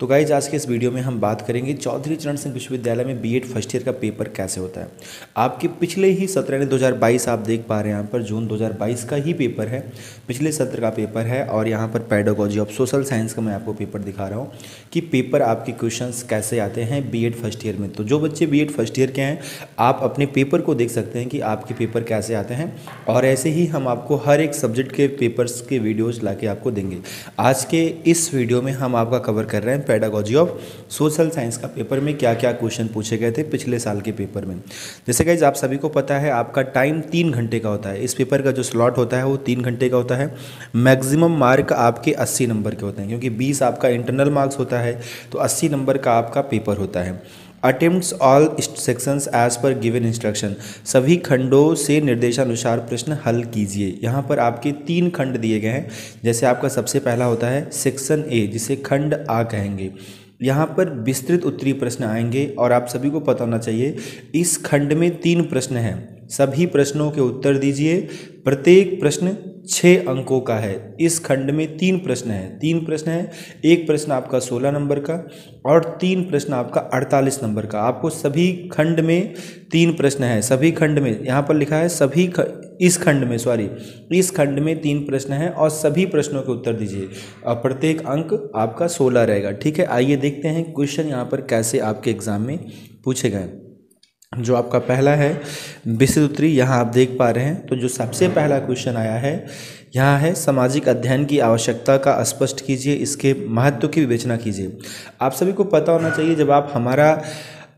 तो गाइज आज के इस वीडियो में हम बात करेंगे चौधरी चरण सिंह विश्वविद्यालय में बीएड फर्स्ट ईयर का पेपर कैसे होता है। आपके पिछले ही सत्र यानी 2022 आप देख पा रहे हैं यहाँ पर जून 2022 का ही पेपर है, पिछले सत्र का पेपर है। और यहाँ पर पेडागोजी ऑफ सोशल साइंस का मैं आपको पेपर दिखा रहा हूँ कि पेपर आपके क्वेश्चंस कैसे आते हैं बीएड फर्स्ट ईयर में। तो जो बच्चे बीएड फर्स्ट ईयर के हैं आप अपने पेपर को देख सकते हैं कि आपके पेपर कैसे आते हैं, और ऐसे ही हम आपको हर एक सब्जेक्ट के पेपर्स के वीडियोज़ ला के आपको देंगे। आज के इस वीडियो में हम आपका कवर कर रहे हैं पेडागोजी ऑफ सोशल साइंस का पेपर में क्या क्या क्वेश्चन पूछे गए थे पिछले साल के पेपर में। जैसे गाइज आप सभी को पता है आपका टाइम 3 घंटे का होता है। इस पेपर का जो स्लॉट होता है वो 3 घंटे का होता है। मैक्सिमम मार्क आपके 80 नंबर के होते हैं, क्योंकि 20 आपका इंटरनल मार्क्स होता है तो 80 नंबर का आपका पेपर होता है। Attempts all sections as per given instruction, सभी खंडों से निर्देशानुसार प्रश्न हल कीजिए। यहाँ पर आपके 3 खंड दिए गए हैं। जैसे आपका सबसे पहला होता है सेक्शन ए, जिसे खंड आ कहेंगे। यहाँ पर विस्तृत उत्तरीय प्रश्न आएंगे और आप सभी को पता होना चाहिए इस खंड में 3 प्रश्न हैं। सभी प्रश्नों के उत्तर दीजिए। प्रत्येक प्रश्न 6 अंकों का है। इस खंड में 3 प्रश्न हैं, 3 प्रश्न हैं। एक प्रश्न आपका 16 नंबर का और 3 प्रश्न आपका 48 नंबर का। आपको सभी खंड में 3 प्रश्न हैं। सभी खंड में यहाँ पर लिखा है इस खंड में 3 प्रश्न हैं और सभी प्रश्नों के उत्तर दीजिए और प्रत्येक अंक आपका 16 रहेगा। ठीक है, आइए देखते हैं क्वेश्चन यहाँ पर कैसे आपके एग्जाम में पूछे गए। जो आपका पहला है विस्तृत उत्तरीय, यहाँ आप देख पा रहे हैं। तो जो सबसे पहला क्वेश्चन आया है यहाँ है सामाजिक अध्ययन की आवश्यकता का स्पष्ट कीजिए, इसके महत्व की विवेचना कीजिए। आप सभी को पता होना चाहिए जब आप हमारा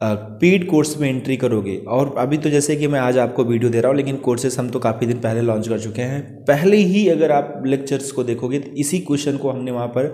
पेड कोर्स में एंट्री करोगे, और अभी तो जैसे कि मैं आज आपको वीडियो दे रहा हूँ लेकिन कोर्सेस हम तो काफ़ी दिन पहले लॉन्च कर चुके हैं। पहले ही अगर आप लेक्चर्स को देखोगे तो इसी क्वेश्चन को हमने वहाँ पर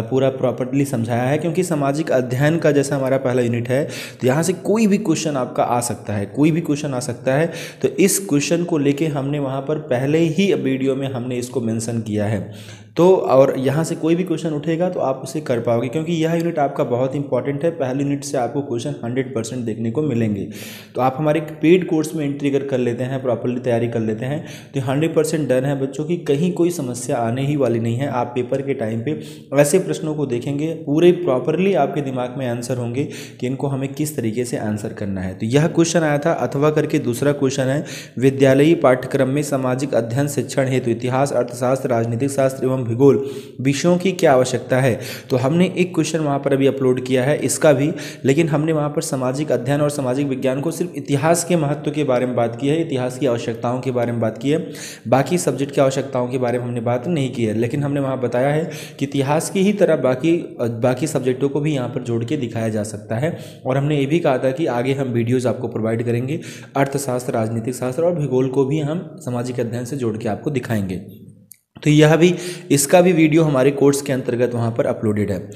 पूरा प्रॉपर्ली समझाया है, क्योंकि सामाजिक अध्ययन का जैसा हमारा पहला यूनिट है तो यहाँ से कोई भी क्वेश्चन आपका आ सकता है, कोई भी क्वेश्चन आ सकता है। तो इस क्वेश्चन को लेके हमने वहाँ पर पहले ही वीडियो में हमने इसको मेंशन किया है। तो और यहाँ से कोई भी क्वेश्चन उठेगा तो आप उसे कर पाओगे, क्योंकि यह यूनिट आपका बहुत इंपॉर्टेंट है। पहले यूनिट से आपको क्वेश्चन 100% देखने को मिलेंगे। तो आप हमारे पेड कोर्स में एंट्री अगर कर लेते हैं, प्रॉपर्ली तैयारी कर लेते हैं तो 100% डन है बच्चों की, कहीं कोई समस्या आने ही वाली नहीं है। आप पेपर के टाइम पे ऐसे प्रश्नों को देखेंगे, पूरे प्रॉपरली आपके दिमाग में आंसर होंगे कि इनको हमें किस तरीके से आंसर करना है। तो यह क्वेश्चन आया था। अथवा करके दूसरा क्वेश्चन है विद्यालयी पाठ्यक्रम में सामाजिक अध्ययन शिक्षण हेतु इतिहास, अर्थशास्त्र, राजनीतिक शास्त्र एवं भूगोल विषयों की क्या आवश्यकता है। तो हमने एक क्वेश्चन वहाँ पर अभी अपलोड किया है इसका भी, लेकिन हमने वहाँ पर सामाजिक अध्ययन और सामाजिक विज्ञान को सिर्फ इतिहास के महत्व के बारे में बात की है, इतिहास की आवश्यकताओं के बारे में बात की है। बाकी सब्जेक्ट की आवश्यकताओं के बारे में हमने बात नहीं की है, लेकिन हमने वहाँ बताया है कि इतिहास की ही तरह बाकी सब्जेक्टों को भी यहाँ पर जोड़ के दिखाया जा सकता है। और हमने ये भी कहा था कि आगे हम वीडियोज़ आपको प्रोवाइड करेंगे, अर्थशास्त्र, राजनीतिक शास्त्र और भूगोल को भी हम सामाजिक अध्ययन से जोड़ के आपको दिखाएंगे। तो यह भी, इसका भी वीडियो हमारे कोर्स के अंतर्गत वहाँ पर अपलोडेड है।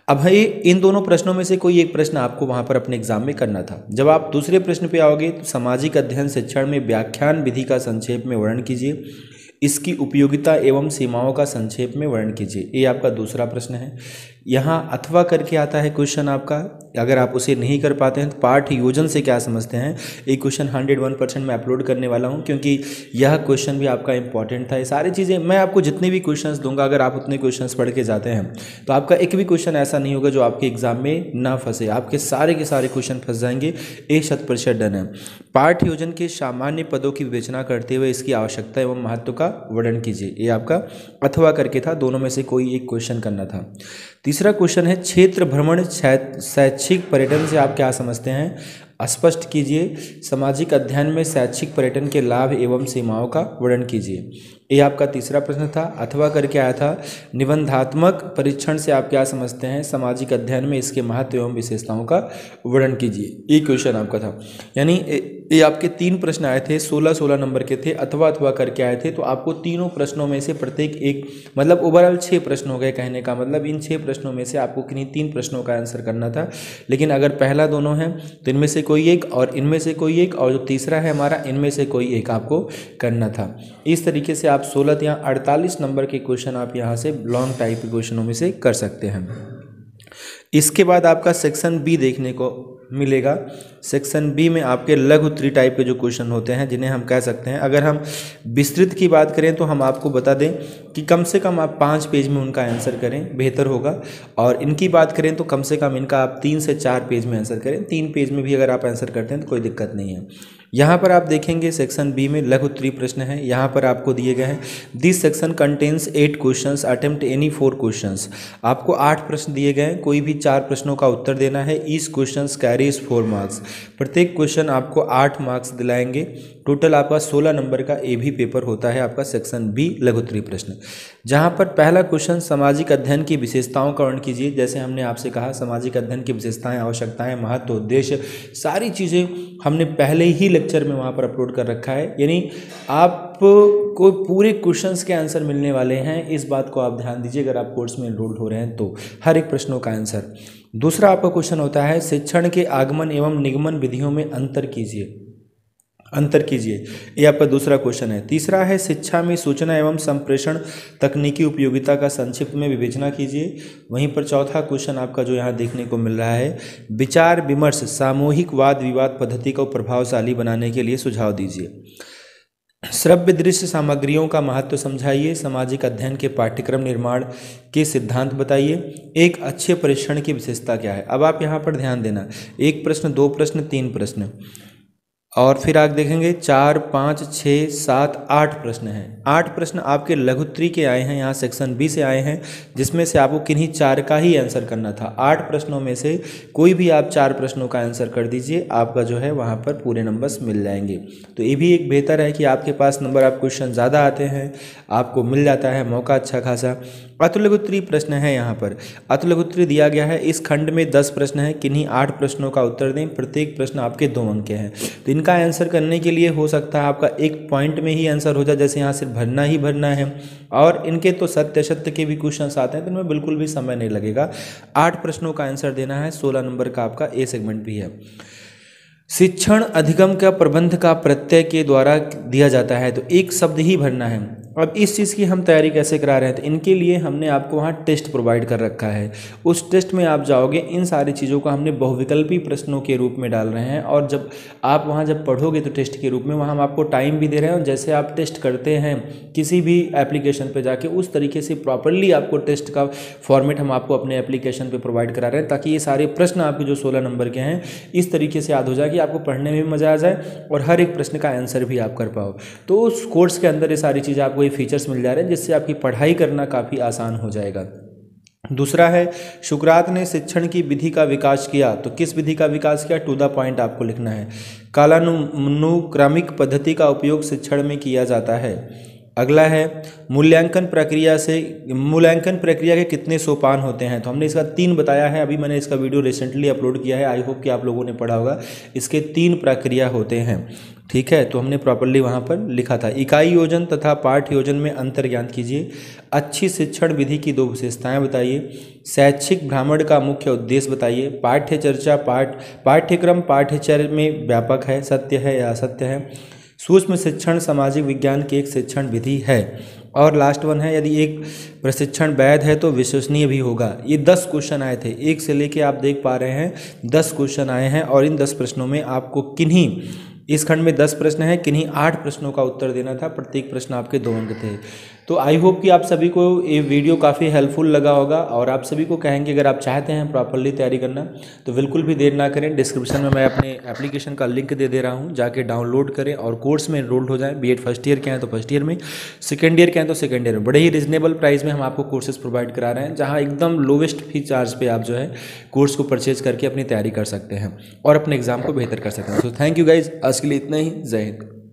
अब है इन दोनों प्रश्नों में से कोई एक प्रश्न आपको वहाँ पर अपने एग्जाम में करना था। जब आप दूसरे प्रश्न पे आओगे तो सामाजिक अध्ययन शिक्षण में व्याख्यान विधि का संक्षेप में वर्णन कीजिए, इसकी उपयोगिता एवं सीमाओं का संक्षेप में वर्णन कीजिए। ये आपका दूसरा प्रश्न है। यहाँ अथवा करके आता है क्वेश्चन आपका, अगर आप उसे नहीं कर पाते हैं तो पाठ योजन से क्या समझते हैं। ये क्वेश्चन 101% मैं अपलोड करने वाला हूँ, क्योंकि यह क्वेश्चन भी आपका इंपॉर्टेंट था। ये सारी चीज़ें मैं आपको जितने भी क्वेश्चंस दूंगा, अगर आप उतने क्वेश्चंस पढ़ के जाते हैं तो आपका एक भी क्वेश्चन ऐसा नहीं होगा जो आपके एग्जाम में ना फंसे। आपके सारे के सारे क्वेश्चन फंस जाएंगे, 100% डन है। पाठ योजन के सामान्य पदों की विवेचना करते हुए इसकी आवश्यकता एवं महत्व का वर्णन कीजिए। ये आपका अथवा करके था, दोनों में से कोई एक क्वेश्चन करना था। तीसरा क्वेश्चन है क्षेत्र भ्रमण शैक्षिक पर्यटन से आप क्या समझते हैं, स्पष्ट कीजिए। सामाजिक अध्ययन में शैक्षिक पर्यटन के लाभ एवं सीमाओं का वर्णन कीजिए। ये आपका तीसरा प्रश्न था। अथवा करके आया था निबंधात्मक परीक्षण से आप क्या समझते हैं, सामाजिक अध्ययन में इसके महत्व एवं विशेषताओं का वर्णन कीजिए। ये क्वेश्चन आपका था। यानी ये आपके 3 प्रश्न आए थे, 16 नंबर के थे, अथवा करके आए थे। तो आपको तीनों प्रश्नों में से प्रत्येक एक, मतलब ओवरऑल 6 प्रश्न हो गए। कहने का मतलब इन 6 प्रश्नों में से आपको किन्हीं 3 प्रश्नों का आंसर करना था। लेकिन अगर पहला दोनों है तो इनमें से कोई एक, और इनमें से कोई एक, और जो तीसरा है हमारा इनमें से कोई एक आपको करना था। इस तरीके से आप 16 या 48 नंबर के क्वेश्चन आप यहाँ से लॉन्ग टाइप के क्वेश्चनों में से कर सकते हैं। इसके बाद आपका सेक्शन बी देखने को मिलेगा। सेक्शन बी में आपके लघु उत्तरीय टाइप के जो क्वेश्चन होते हैं जिन्हें हम कह सकते हैं, अगर हम विस्तृत की बात करें तो हम आपको बता दें कि कम से कम आप 5 पेज में उनका आंसर करें, बेहतर होगा। और इनकी बात करें तो कम से कम इनका आप 3 से 4 पेज में आंसर करें। 3 पेज में भी अगर आप आंसर करते हैं तो कोई दिक्कत नहीं है। यहाँ पर आप देखेंगे सेक्शन बी में लघु उत्तरीय प्रश्न है, यहाँ पर आपको दिए गए हैं this section contains 8 questions, attempt any 4 questions. आपको 8 प्रश्न दिए गए हैं, कोई भी 4 प्रश्नों का उत्तर देना है। ईच क्वेश्चंस कैरीज 4 मार्क्स, प्रत्येक क्वेश्चन आपको 8 मार्क्स दिलाएंगे। टोटल आपका 16 नंबर का ए भी पेपर होता है आपका सेक्शन बी लघु उत्तरीय प्रश्न। जहाँ पर पहला क्वेश्चन सामाजिक अध्ययन की विशेषताओं का वर्णन कीजिए। जैसे हमने आपसे कहा सामाजिक अध्ययन की विशेषताएं, आवश्यकताएं, महत्व, उद्देश्य, सारी चीज़ें हमने पहले ही लेक्चर में वहाँ पर अपलोड कर रखा है। यानी आपको पूरे क्वेश्चंस के आंसर मिलने वाले हैं, इस बात को आप ध्यान दीजिए अगर आप कोर्स में एनरोल्ड हो रहे हैं तो, हर एक प्रश्नों का आंसर। दूसरा आपका क्वेश्चन होता है शिक्षण के आगमन एवं निगमन विधियों में अंतर कीजिए, ये आपका दूसरा क्वेश्चन है। तीसरा है शिक्षा में सूचना एवं संप्रेषण तकनीकी उपयोगिता का संक्षिप्त में विवेचना कीजिए। वहीं पर चौथा क्वेश्चन आपका जो यहाँ देखने को मिल रहा है विचार विमर्श सामूहिक वाद विवाद पद्धति को प्रभावशाली बनाने के लिए सुझाव दीजिए। श्रव्य दृश्य सामग्रियों का महत्व समझाइए। सामाजिक अध्ययन के पाठ्यक्रम निर्माण के सिद्धांत बताइए। एक अच्छे परीक्षण की विशेषता क्या है। अब आप यहाँ पर ध्यान देना, 1 प्रश्न, 2 प्रश्न, 3 प्रश्न, और फिर आप देखेंगे 4, 5, 6, 7, 8 प्रश्न हैं। 8 प्रश्न आपके लघु उत्तरीय के आए हैं, यहाँ सेक्शन बी से आए हैं, जिसमें से आपको किन्हीं 4 का ही आंसर करना था। 8 प्रश्नों में से कोई भी आप 4 प्रश्नों का आंसर कर दीजिए, आपका जो है वहाँ पर पूरे नंबर्स मिल जाएंगे। तो ये भी एक बेहतर है कि आपके पास नंबर आप क्वेश्चन ज़्यादा आते हैं, आपको मिल जाता है मौका अच्छा खासा। अतु लघु उत्तरीय प्रश्न है, यहाँ पर अतु लघु उत्तरीय दिया गया है। इस खंड में 10 प्रश्न हैं, किन्हीं 8 प्रश्नों का उत्तर दें, प्रत्येक प्रश्न आपके 2 अंक के हैं। तो इनका आंसर करने के लिए हो सकता है आपका 1 पॉइंट में ही आंसर हो जाए, जैसे यहाँ सिर्फ भरना ही भरना है। और इनके तो सत्य के भी क्वेश्चन आते हैं, तो इनमें बिल्कुल भी समय नहीं लगेगा। 8 प्रश्नों का आंसर देना है, 16 नंबर का आपका ए सेगमेंट भी है। शिक्षण अधिगम का प्रबंध का प्रत्यय के द्वारा दिया जाता है, तो एक शब्द ही भरना है। अब इस चीज़ की हम तैयारी कैसे करा रहे हैं, तो इनके लिए हमने आपको वहाँ टेस्ट प्रोवाइड कर रखा है। उस टेस्ट में आप जाओगे, इन सारी चीज़ों को हमने बहुविकल्पी प्रश्नों के रूप में डाल रहे हैं। और जब आप वहाँ जब पढ़ोगे तो टेस्ट के रूप में वहाँ हम आपको टाइम भी दे रहे हैं, और जैसे आप टेस्ट करते हैं किसी भी एप्लीकेशन पर जाके, उस तरीके से प्रॉपरली आपको टेस्ट का फॉर्मेट हम आपको अपने एप्लीकेशन पर प्रोवाइड करा रहे हैं, ताकि ये सारे प्रश्न आपके जो 16 नंबर के हैं इस तरीके से याद हो जाए कि आपको पढ़ने में भी मज़ा आ जाए और हर एक प्रश्न का आंसर भी आप कर पाओ। तो उस कोर्स के अंदर ये सारी चीज़ें आपको ये फीचर्स मिल जा रहे हैं, जिससे आपकी पढ़ाई करना काफ़ी आसान हो जाएगा। दूसरा है सुकरात ने शिक्षण की विधि का विकास किया, तो किस विधि का विकास किया, टू द पॉइंट आपको लिखना है। कालानुक्रमिक पद्धति का उपयोग शिक्षण में किया जाता है। अगला है मूल्यांकन प्रक्रिया के कितने सोपान होते हैं, तो हमने इसका 3 बताया है। अभी मैंने इसका वीडियो रिसेंटली अपलोड किया है, आई होप कि आप लोगों ने पढ़ा होगा। इसके 3 प्रक्रिया होते हैं, ठीक है, तो हमने प्रॉपर्ली वहाँ पर लिखा था। इकाई योजन तथा पाठ्य योजन में अंतर ज्ञात कीजिए। अच्छी शिक्षण विधि की 2 विशेषताएं बताइए। शैक्षिक भ्रमण का मुख्य उद्देश्य बताइए। पाठ्य चर्चा पाठ्यक्रम पाठ्यचर्या में व्यापक है, सत्य है या असत्य है। सूक्ष्म शिक्षण सामाजिक विज्ञान की एक शिक्षण विधि है। और लास्ट वन है, यदि एक प्रशिक्षण वैध है तो विश्वसनीय भी होगा। ये 10 क्वेश्चन आए थे, 1 से लेके आप देख पा रहे हैं 10 क्वेश्चन आए हैं। और इन 10 प्रश्नों में आपको किन्हीं, इस खंड में 10 प्रश्न हैं, किन्हीं 8 प्रश्नों का उत्तर देना था, प्रत्येक प्रश्न आपके 2 अंक थे। तो आई होप कि आप सभी को ये वीडियो काफ़ी हेल्पफुल लगा होगा। और आप सभी को कहेंगे अगर आप चाहते हैं प्रॉपरली तैयारी करना तो बिल्कुल भी देर ना करें, डिस्क्रिप्शन में मैं अपने एप्लीकेशन का लिंक दे रहा हूँ, जाके डाउनलोड करें और कोर्स में एनरोल्ड हो जाएं। बीएड फर्स्ट ईयर के हैं तो फर्स्ट ईयर में, सेकेंड ईयर के हैं तो सेकेंड ईयर में। बड़े ही रिजनेबल प्राइस में हम आपको कोर्सेज प्रोवाइड करा रहे हैं, जहाँ एकदम लोवेस्ट फी चार्ज पे आप जो है कोर्स को परचेज करके अपनी तैयारी कर सकते हैं और अपने एग्जाम को बेहतर कर सकते हैं। तो थैंक यू गाइज, आज के लिए इतना ही। जय हिंद।